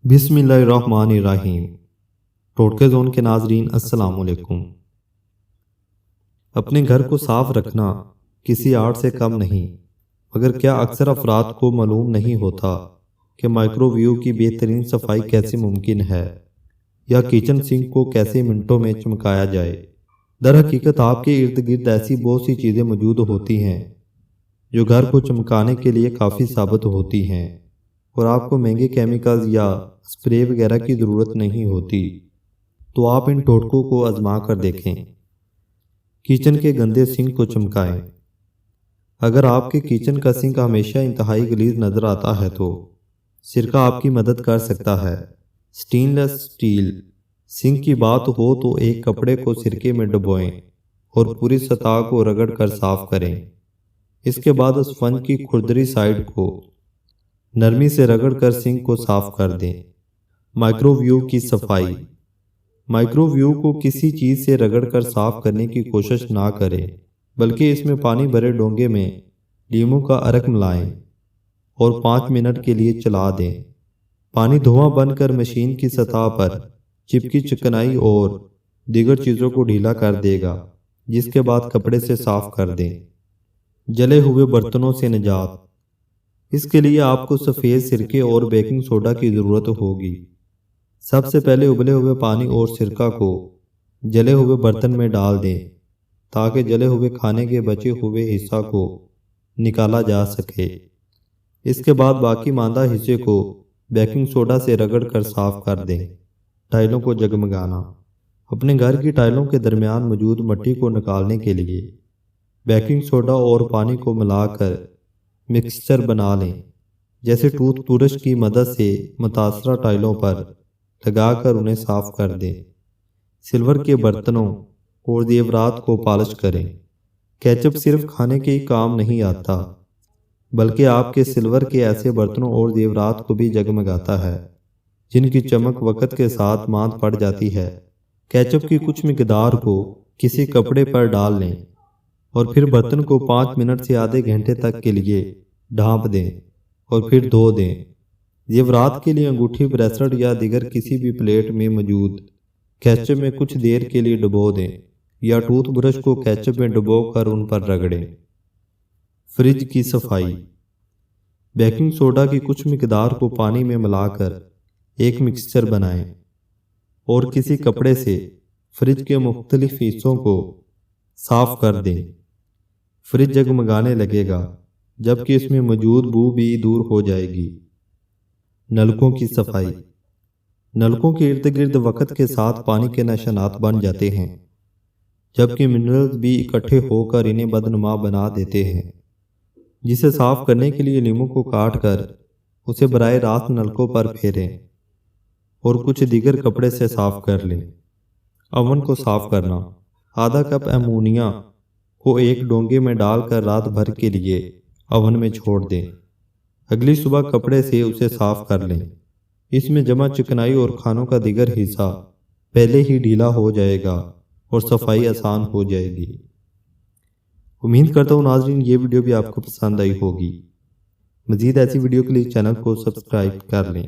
بسم اللہ الرحمن الرحیم۔ ٹوٹکے زون کے ناظرین السلام علیکم۔ اپنے گھر کو صاف رکھنا کسی آرٹ سے کم نہیں، مگر کیا اکثر افراد کو معلوم نہیں ہوتا کہ مائکرو ویو کی بہترین صفائی کیسے ممکن ہے، یا کچن سنک کو کیسے منٹوں میں چمکایا جائے۔ در حقیقت آپ کے ارد گرد ایسی بہت سی چیزیں موجود ہوتی ہیں جو گھر کو چمکانے کے لیے کافی ثابت ہوتی ہیں، اور آپ کو مہنگے کیمیکلز یا اسپرے وغیرہ کی ضرورت نہیں ہوتی۔ تو آپ ان ٹوٹکوں کو آزما کر دیکھیں۔ کچن کے گندے سنک کو چمکائیں۔ اگر آپ کے کچن کا سنک ہمیشہ انتہائی غلیظ نظر آتا ہے تو سرکہ آپ کی مدد کر سکتا ہے۔ سٹین لیس سٹیل سنک کی بات ہو تو ایک کپڑے کو سرکے میں ڈبوئیں اور پوری سطح کو رگڑ کر صاف کریں۔ اس کے بعد اسفنج کی کھردری سائیڈ کو نرمی سے رگڑ کر سنک کو صاف کر دیں۔ مائکرو ویو کی صفائی۔ مائکرو ویو کو کسی چیز سے رگڑ کر صاف کرنے کی کوشش نہ کریں، بلکہ اس میں پانی بھرے ڈونگے میں لیموں کا عرق ملائیں اور 5 منٹ کے لیے چلا دیں۔ پانی دھواں بن کر مشین کی سطح پر چپکی چکنائی اور دیگر چیزوں کو ڈھیلا کر دے گا، جس کے بعد کپڑے سے صاف کر دیں۔ جلے ہوئے برتنوں سے نجات۔ اس کے لیے آپ کو سفید سرکے اور بیکنگ سوڈا کی ضرورت ہوگی۔ سب سے پہلے ابلے ہوئے پانی اور سرکہ کو جلے ہوئے برتن میں ڈال دیں تاکہ جلے ہوئے کھانے کے بچے ہوئے حصہ کو نکالا جا سکے۔ اس کے بعد باقی ماندہ حصے کو بیکنگ سوڈا سے رگڑ کر صاف کر دیں۔ ٹائلوں کو جگمگانا۔ اپنے گھر کی ٹائلوں کے درمیان موجود مٹی کو نکالنے کے لیے بیکنگ سوڈا اور پانی کو ملا کر مکسچر بنا لیں، جیسے ٹوتھ برش کی مدد سے متاثرہ ٹائلوں پر لگا کر انہیں صاف کر دیں۔ سلور کے برتنوں اور زیورات کو پالش کریں۔ کیچپ صرف کھانے کے ہی کام نہیں آتا، بلکہ آپ کے سلور کے ایسے برتنوں اور زیورات کو بھی جگمگاتا ہے جن کی چمک وقت کے ساتھ ماند پڑ جاتی ہے۔ کیچپ کی کچھ مقدار کو کسی کپڑے پر ڈال لیں اور پھر برتن کو 5 منٹ سے آدھے گھنٹے تک کے لیے ڈھانپ دیں اور پھر دھو دیں۔ زیورات کے لیے انگوٹھی، بریسلٹ یا دیگر کسی بھی پلیٹ میں موجود کیچپ میں کچھ دیر کے لیے ڈبو دیں، یا ٹوتھ برش کو کیچپ میں ڈبو کر ان پر رگڑیں۔ فریج کی صفائی۔ بیکنگ سوڈا کی کچھ مقدار کو پانی میں ملا کر ایک مکسچر بنائیں اور کسی کپڑے سے فریج کے مختلف حصوں کو صاف کر دیں۔ فریج جگمگانے لگے گا جبکہ اس میں موجود بو بھی دور ہو جائے گی۔ نلکوں کی صفائی۔ نلکوں کے ارد گرد وقت کے ساتھ پانی کے نشانات بن جاتے ہیں، جبکہ منرلز بھی اکٹھے ہو کر انہیں بدنما بنا دیتے ہیں، جسے صاف کرنے کے لیے لیموں کو کاٹ کر اسے براہ راست نلکوں پر پھیریں اور کچھ دیگر کپڑے سے صاف کر لیں۔ اوون کو صاف کرنا۔ آدھا کپ امونیا کو ایک ڈونگے میں ڈال کر رات بھر کے لیے اوون میں چھوڑ دیں۔ اگلی صبح کپڑے سے اسے صاف کر لیں۔ اس میں جمع چکنائی اور کھانوں کا دیگر حصہ پہلے ہی ڈھیلا ہو جائے گا اور صفائی آسان ہو جائے گی۔ امید کرتا ہوں ناظرین یہ ویڈیو بھی آپ کو پسند آئی ہوگی۔ مزید ایسی ویڈیو کے لیے چینل کو سبسکرائب کر لیں۔